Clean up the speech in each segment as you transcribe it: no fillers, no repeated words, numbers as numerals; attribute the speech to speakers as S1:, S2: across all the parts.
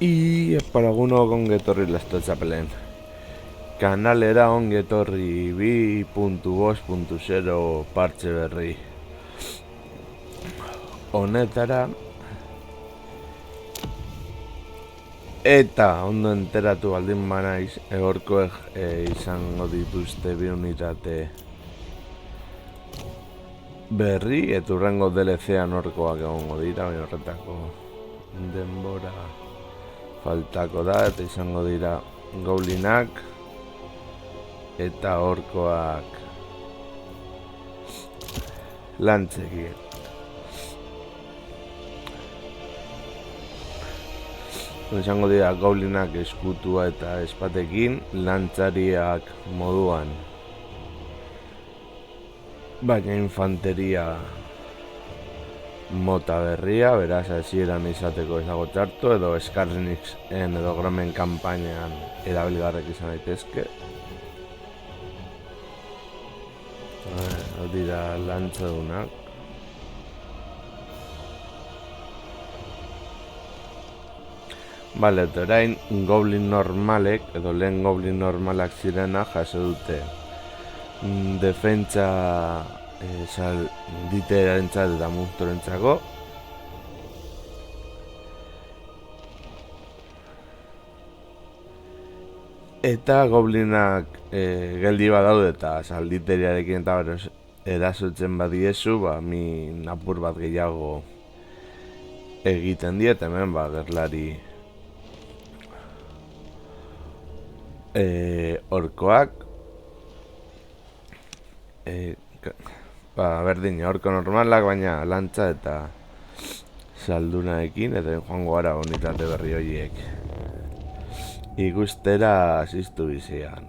S1: Y para alguno ongetorri Lastotxapelen kanalera ongetorri 2.5.0 partxe berri honetara eta ondo enteratu baldin banaiz egorkoek izango dituzte bi unitate berri eta urrengo DLC-an horkoak egongo dira, baina horretako denbora faltako da eta izango dira goblinak eta orkoak lantzekin. Izango dira goblinak eskutua eta espatekin, lantzariak moduan, baina infanteria mota berria, beraz hasieran izateko ezago txarto edo Skarnixen edo Gromen kanpainan erabilgarrek izan daitezke. Hau dira lantzadunak. Bale, eta orain goblin normalek, edo lehen goblin normalak zirena jaso dute defentsa ditearentzat eta monstruorentzako eta goblinak geldi badaude eta salditeriarekin eta erasotzen badiezu, min apur bat gehiago egiten diet, hemen gerlari orkoak berdin, orko normalak, baina lantza eta saldunaekin, eta joango gara unitate berri horiek ikustera asistu bizian.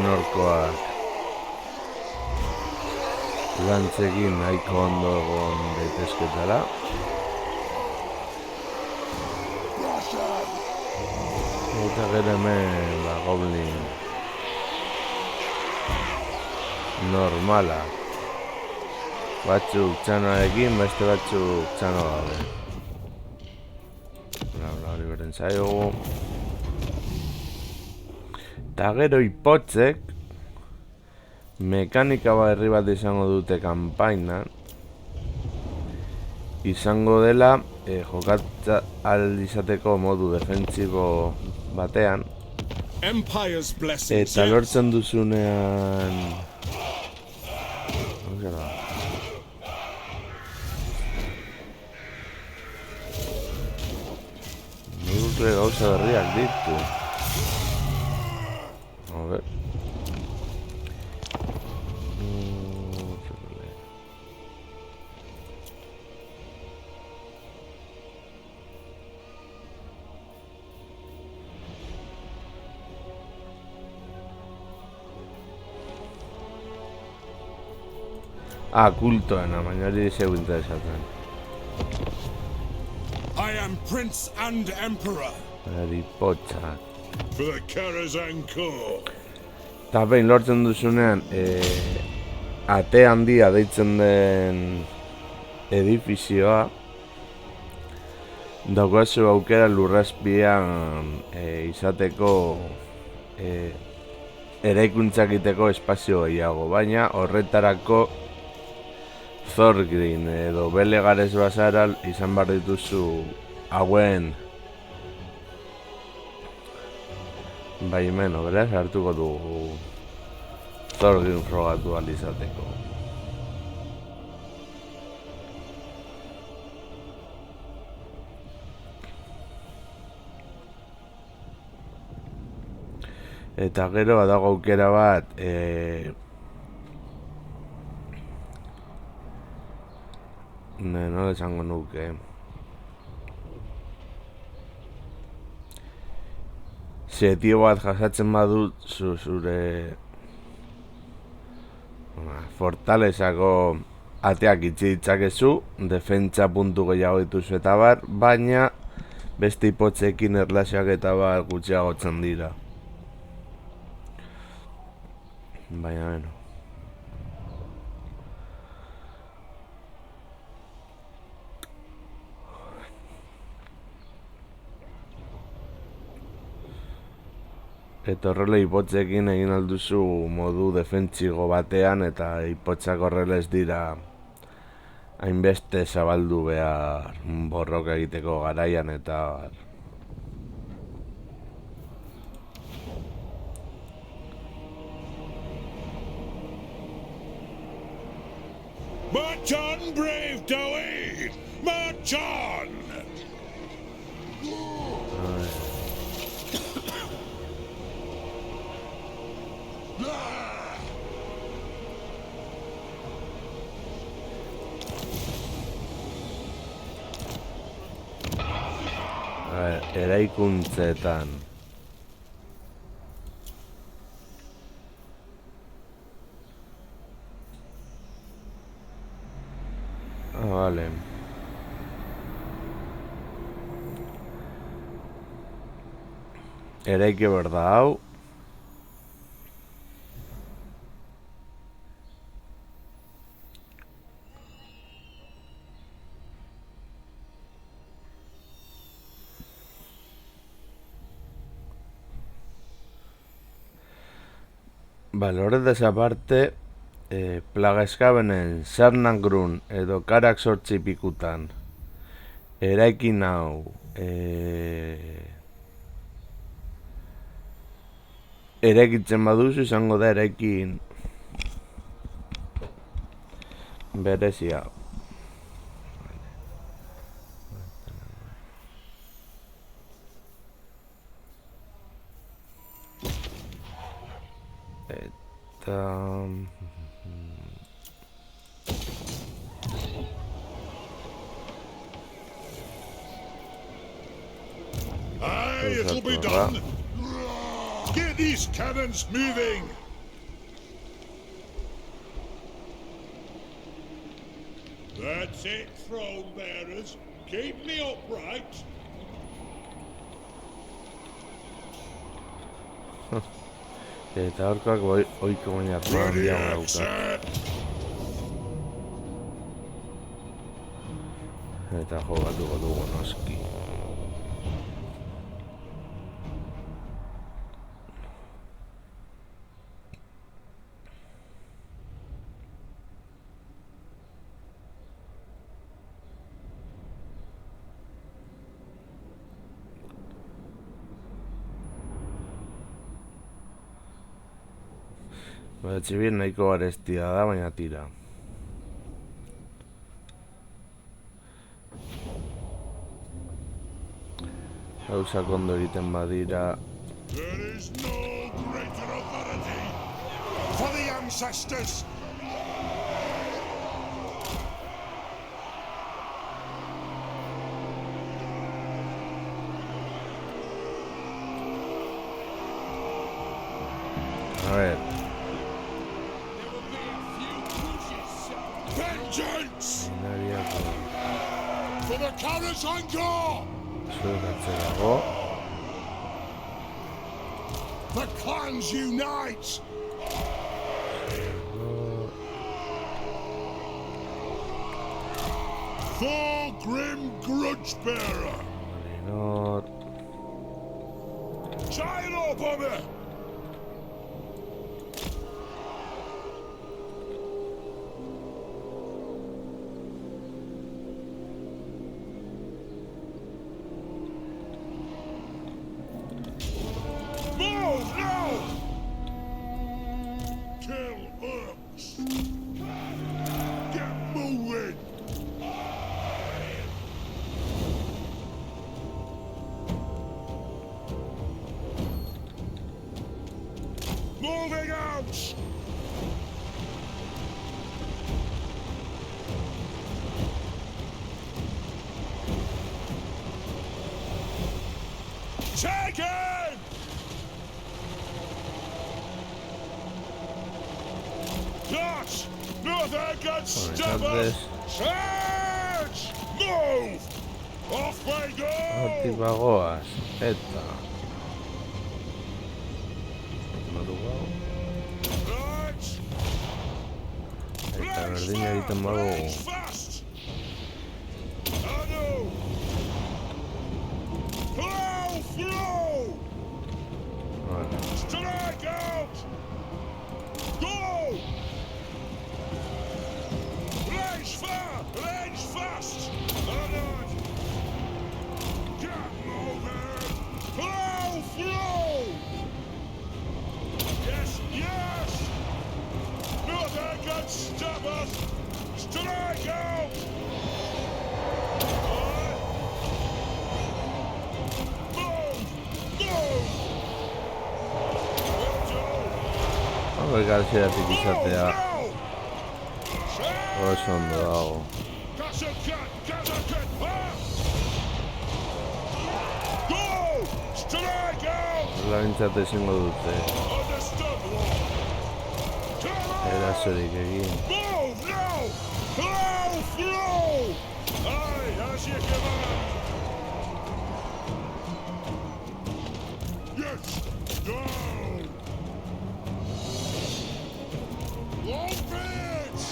S1: Orkoak lantzekin nahiko ondo egon daitezketara. Eta gero hemen goblin normala, batzuk txanoarekin, beste batzuk txano gabe. Hori beren zaiogu. Eta gero ipotzek mekanika berri bat izango dute kanpainan, izango dela jokatza izateko modu defentsibo batean, eta lortzen duzunean nurre gauza berriak ditu. A ver. Kultoena, baina hori zeu interesatzen.
S2: I am Prince and Emperor.
S1: Hori potxak.
S2: For the Karazhan Corps.
S1: Eta behin lortzen duzunean, ate handia deitzen den edifizioa, daukazu aukera lurrazpian izateko eraikuntzak egiteko espazio gehiago, baina horretarako Thorgrim edo Belegares bazara izan behar dituzu hauen baimeno, beraz, hartuko dugu Thorgrim frogatu ahal izateko. Eta gero badago aukera bat nola esango nuke setio bat jasatzen badut zure fortalezako ateak itxi ditzakezu, defentsa puntu gehiago dituzu eta bar, baina beste hipotzekin erlazioak eta bar gutxiagotzen dira. Baina, bueno. Eta horrela hipotzekin egin alduzu modu defentsigo batean eta hipotzak horrela ez dira hainbeste zabaldu behar borroka egiteko garaian eta
S2: March on, brave Dowie! March on!
S1: eraikuntzetan vale. Eraiki behar da hau. Vale, horretaz aparte, plaga eskabenen Sarnagrun edo karak 8 pikutan eraikin hau eraikitzen baduzu izango da eraikin berezia. Eta
S2: It'll be done. Get these cannons moving. That's it, throne bearers. Keep me upright.
S1: eta horkoak oiko baina handiago dauka. Eta jogatuko dugu noski. Txibir nahiko garestia da, baina tira. Gauzak ondo egiten badira.
S2: There is no greater authority for the ancestors.
S1: A ver.
S2: Vengeance for the Karazhan Corps.
S1: Zuek atzerago.
S2: The clans unite! Thorgrim Grudgebearer!
S1: Valinor.
S2: Gyro Bomber! Move now! Kill orcs! Get moving! Moving out! Taken! Not! Nothing can stop us! Charge! Move! Off we go!
S1: Hortibagoaz. Eta. Modu hau.
S2: Right!
S1: Eta berdina egiten badugu.
S2: Fast! Anu! Plow through!
S1: Vale.
S2: Strike out! Go! Range far! Range fast! Onward! Get moving! Plow through! Yes, yes! Nothing can stop us! Strike out! Move! Move! Will do!
S1: Hau ekartxeratik
S2: Move
S1: izatea
S2: now!
S1: oso ondo dago.
S2: Go! Strike out!
S1: Horrela bintzat ezingo dute
S2: Understood, Lord. Come on!
S1: erasorik egin.
S2: Move now! Plow through! Aye, as you command! Yes! Down! Long bits!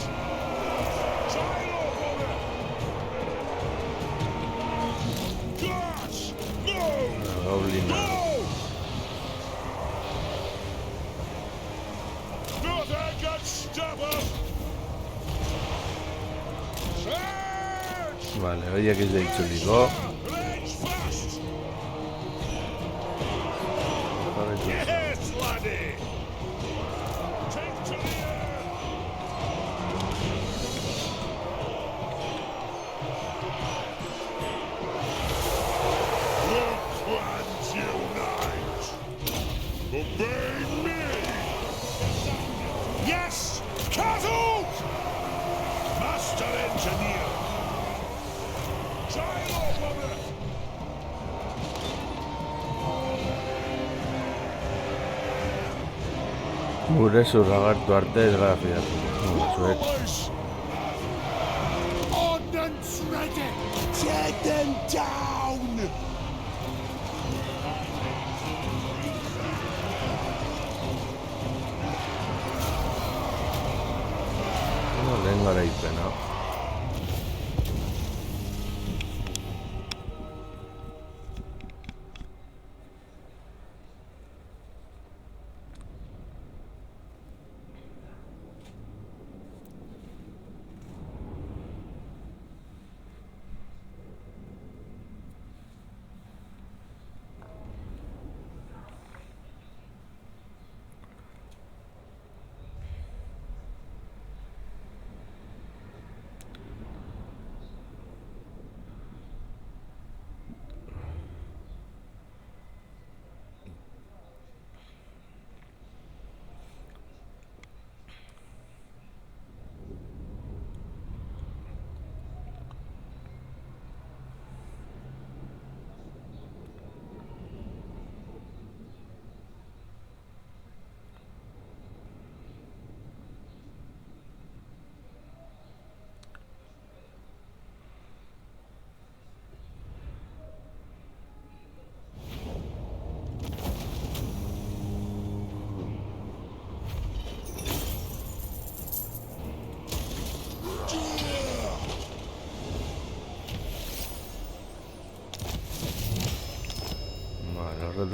S2: Gyro Bomber! Gosh! Move!
S1: Goblina.
S2: Go! Nothing can stop us! Charge!
S1: Vale, horiek ez da itzuliko.
S2: Range fast!
S1: Jarraitu.
S2: Yes, laddie! Take to the air! The clans unite! Obey me! Yes! Cattle! Master Engineer! Gyro Bomber!
S1: Gure zurragartu arte ez gara fidatuko. Zuek.
S2: Boys! Ordnance ready! Tear them down!
S1: Lehen garaipena.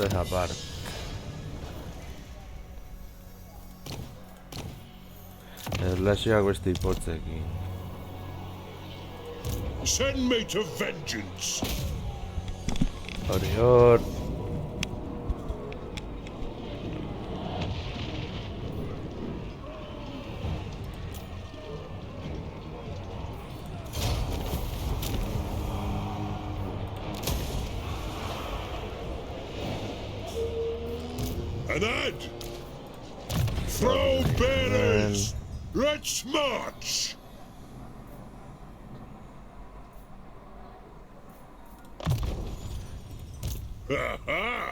S1: de esa parte. Erlazioak beste ipotzekin.
S2: Send me to vengeance.
S1: Hor.
S2: Anad! Throw banners! Let's march! Ha ha!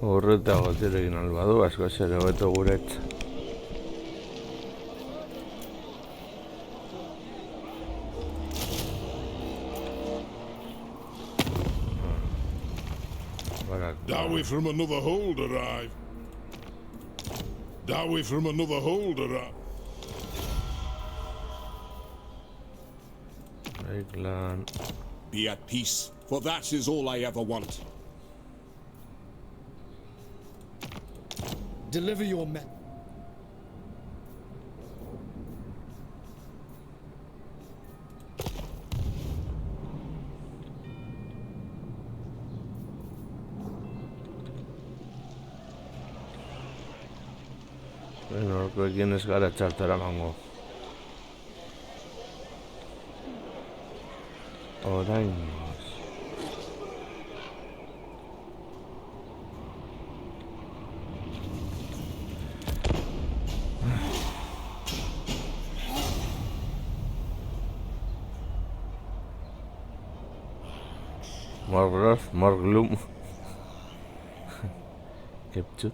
S1: Horreta gotirekin albadu, asko zer hobeto guretz.
S2: Dowey from another hold arrive. Dowey from another hold arrive.
S1: Clan.
S3: Be at peace, for that is all I ever want.
S4: Deliver your men.
S1: Bueno, horkoekin ez gara txartera mango. Orain. More growth, more gloom. Captured.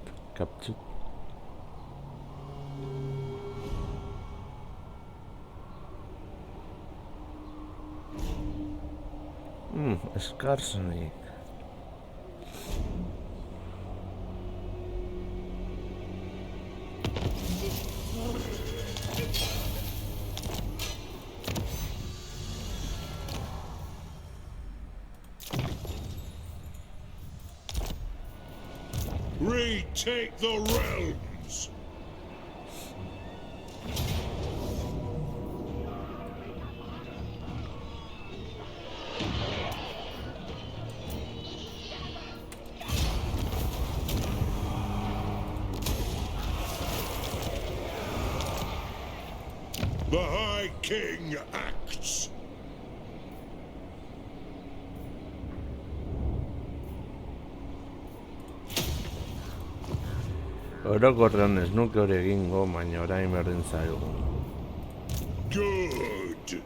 S1: Scarcely.
S2: Retake the realms! The High King acts.
S1: Orokorrean ez nuke hori egingo, baina orain berdin zaigu.
S2: Good.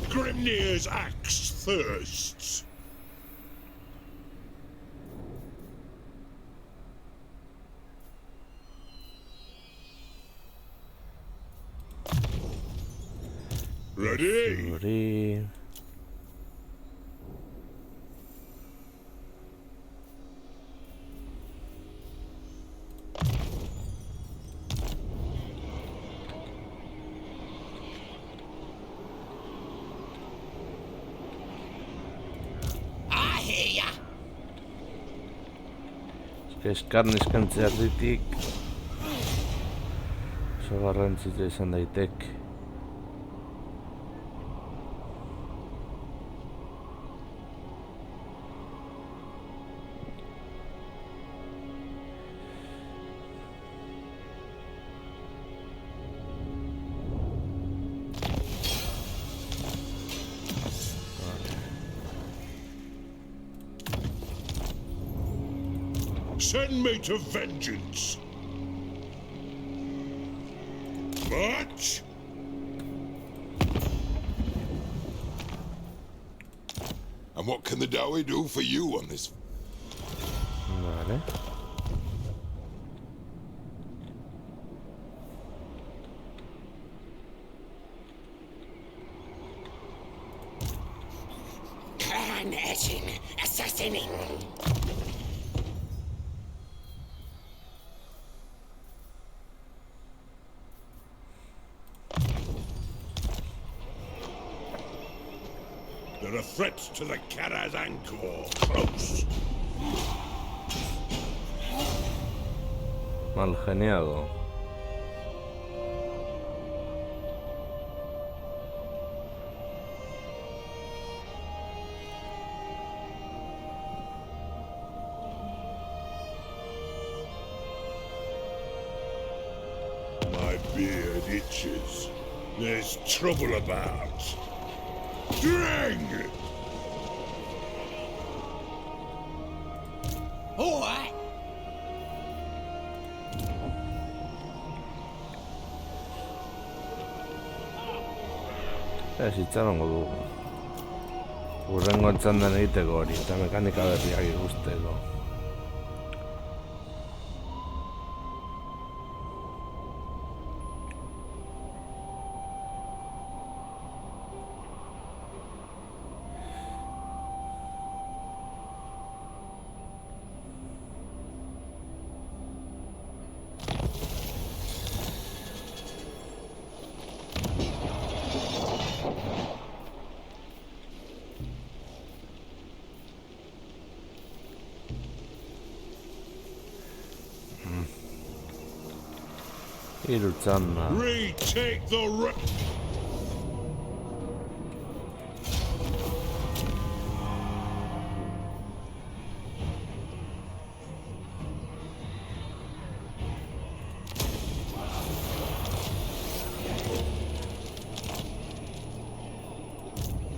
S2: Grimnir's axe thirsts. Ready?
S1: Zuri. Eskarn eskantze arditik oso garrantzitsua izan daitek.
S2: Send me to vengeance. March.
S3: And what can the Dowey do for you on this?
S1: Vale.
S4: etching, assassinating.
S3: There are threats to the Karazhan Corps close.
S1: Mal geniado.
S3: My beard itches. There's trouble about. Drang!
S4: All right.
S1: Ez itxarongo dugu. Urrengo txandan egiteko hori, eta mekanika berriak ikusteko. Hiru txanda.
S3: Retake the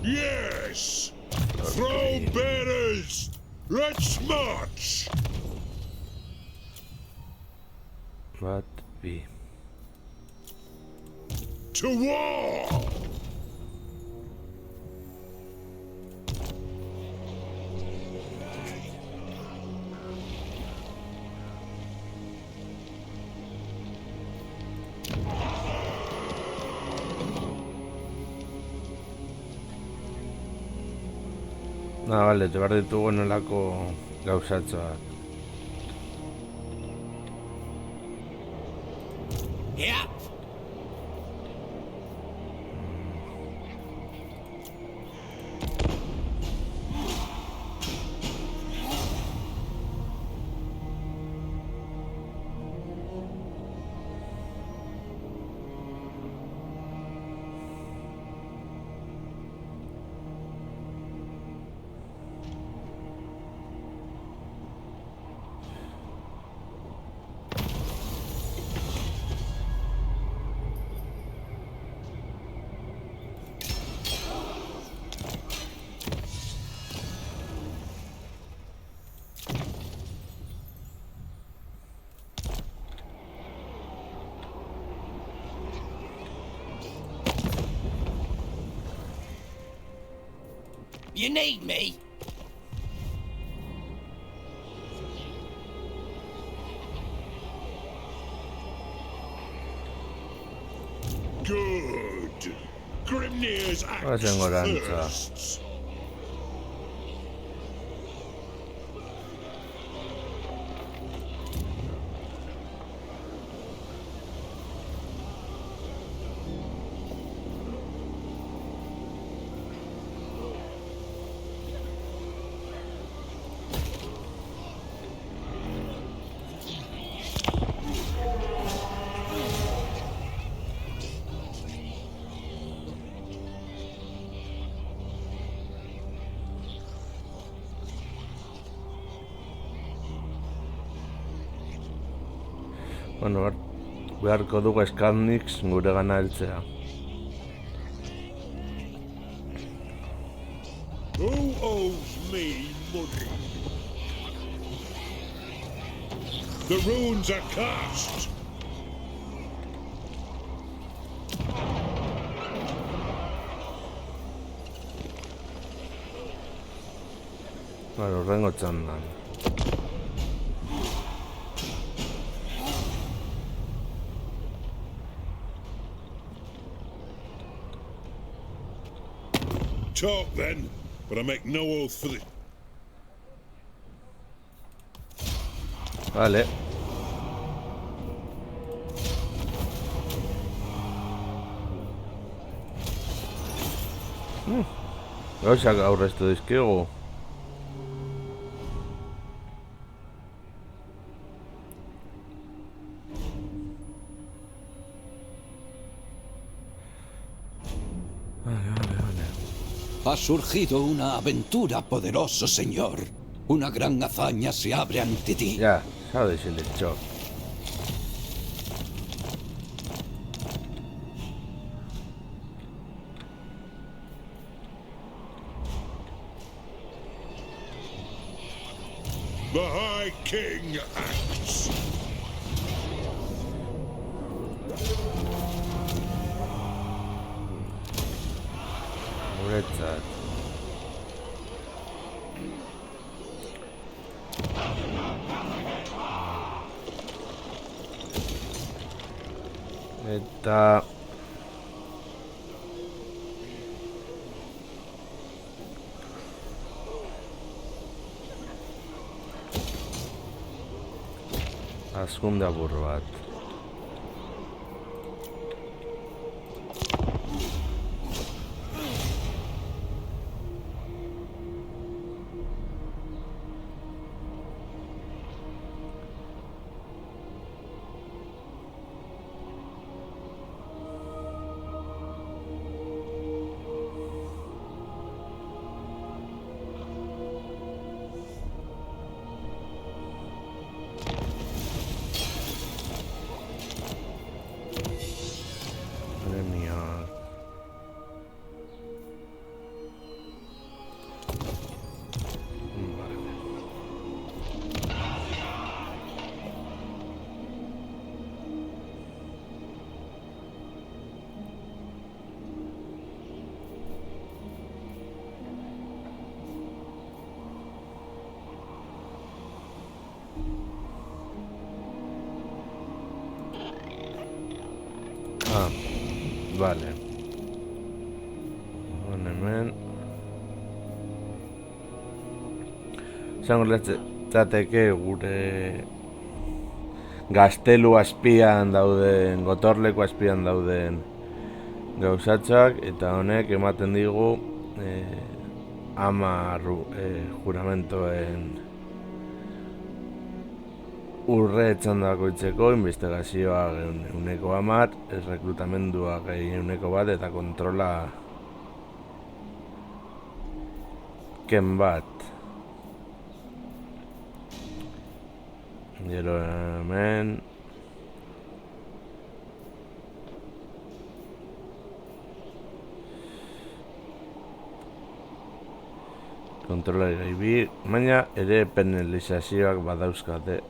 S3: Yes! Throne bearers! Let's march!
S1: Bat bi.
S3: To war!
S1: Bale, behar ditugu nolako gauzatxo bat.
S4: Yeah. You need me?
S3: Good. Grimnir's axe
S1: Facciamo danza.
S3: thirsts.
S1: Bueno, beharko dugu Skandix gure gana heltzea.
S3: Who owes me money? The runes are cast.
S1: Vale, urrengo txandan.
S3: Talk then. but I make no oath for the...
S1: Vale. Gauzak aurreztu dizkigu.
S5: Ha surgido una aventura, poderoso señor. Una gran hazaña se abre ante ti.
S1: Ya, sabes el hecho.
S3: The High King acts.
S1: Guretzat. Eta... Azkunde apur bat. Premio. Ah, vale. Hemen izango litzateke gure gaztelu azpian dauden, gotorleku azpian dauden gauzatxoak, eta honek ematen digu 10 juramentoen urre etxandako itzeko, investigazioa 10, errekrutamendua 1 eta kontrola ken bat. Gero hemen kontrola gaibi, baina ere penalizazioak badauzkate.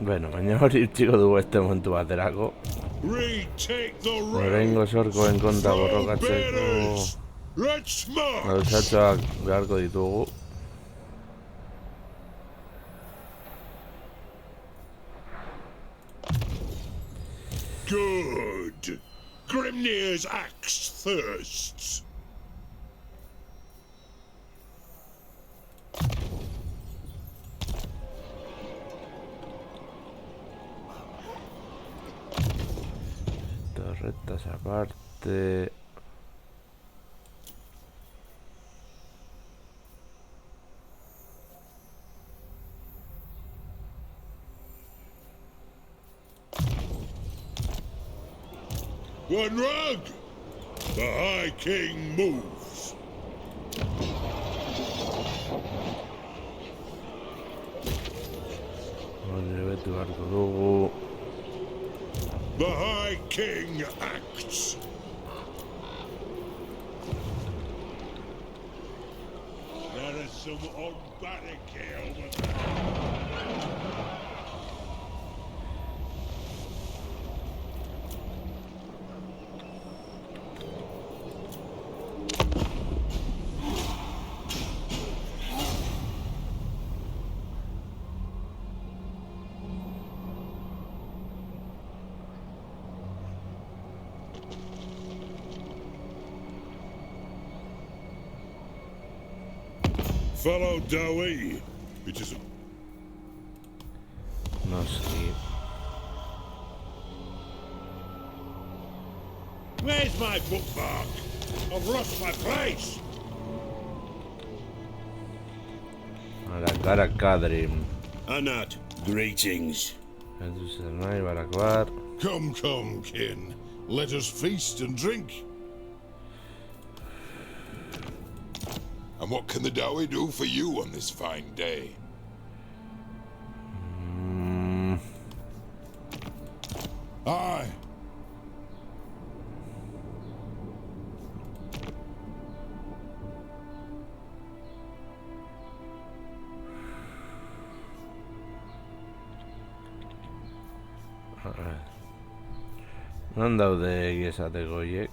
S1: Bueno, baina hori utziko dugu este momentu baterako.
S3: Retake the road.
S1: Oraingo sorkoen konta borrokatzeko
S3: Let's march.
S1: gauzatxoak beharko ditugu.
S3: Good. Grimnir's axe thirsts.
S1: Torretas aparte.
S3: One rug. The High King moves.
S1: Garbitu beharko dugu.
S2: The High King acts. There is some odd barricade over there. Follow Dowie. It is.
S1: Noski.
S2: Where's my bookmark? I've lost my place.
S1: Gara Kadrim.
S2: Anat, greetings.
S1: Heldu zer nahi, Barakbar.
S2: Come, come, kin. Let us feast and drink.
S6: And what can the Dowie do for you on this fine day?
S2: Aye.
S1: Non daude egia esateko hiek?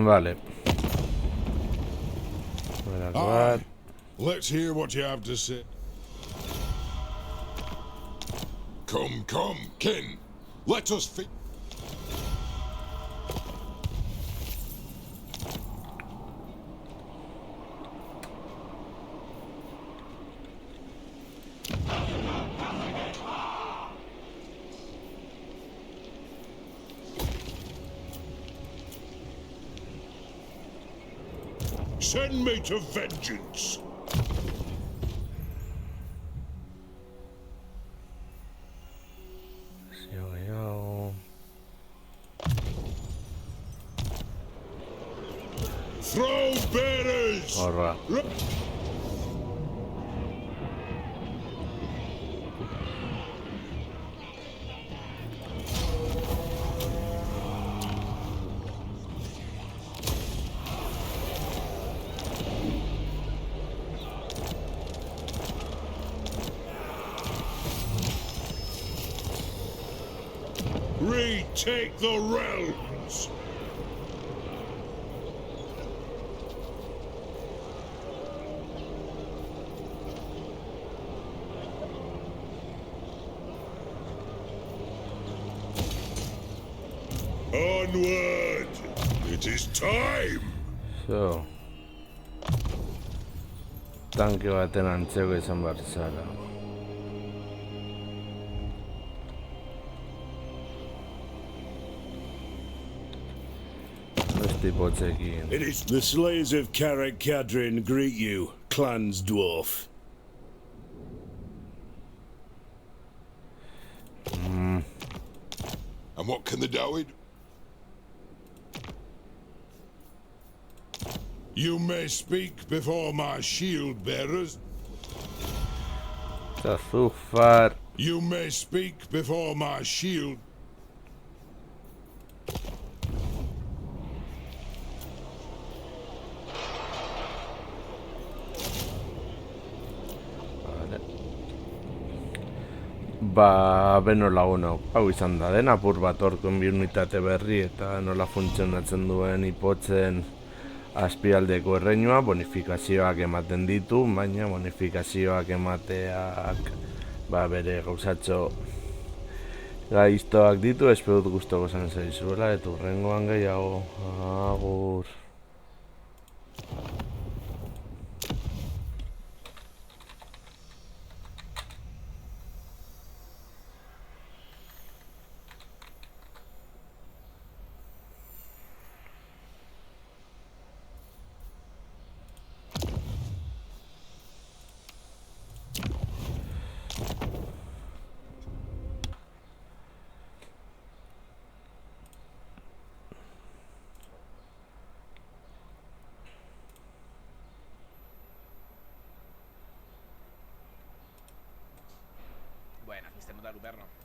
S1: Vale. Barakbar.
S2: Let's hear what you have to say.
S6: Come, come, kin. Let us feast.
S2: Send me to vengeance.
S1: Yo.
S2: Throw bearers.
S1: Horra.
S2: Retake the realms. Onward! It is time!
S1: So. Tanke baten antzeko izan behar zara. Beste hipotzekin.
S2: It is the slayers of Carrick Cadrin greet you, Clan's dwarf.
S6: And what can the Dowie do?
S2: You may speak before my shield bearers.
S1: Azufar.
S2: You may speak before my shield.
S1: Vale. Ba, beno lagunok, hau izan da den apur bat orkuen bi unitate berri eta nola funtzionatzen duen hipotzen azpialdeko erreinua, bonifikazioak ematen ditu, baina bonifikazioak emateak bere gauzatxo gaiztoak ditu, espedut guztoko zen zaizuela, eta hurrengoan gehiago, agur.
S7: perro.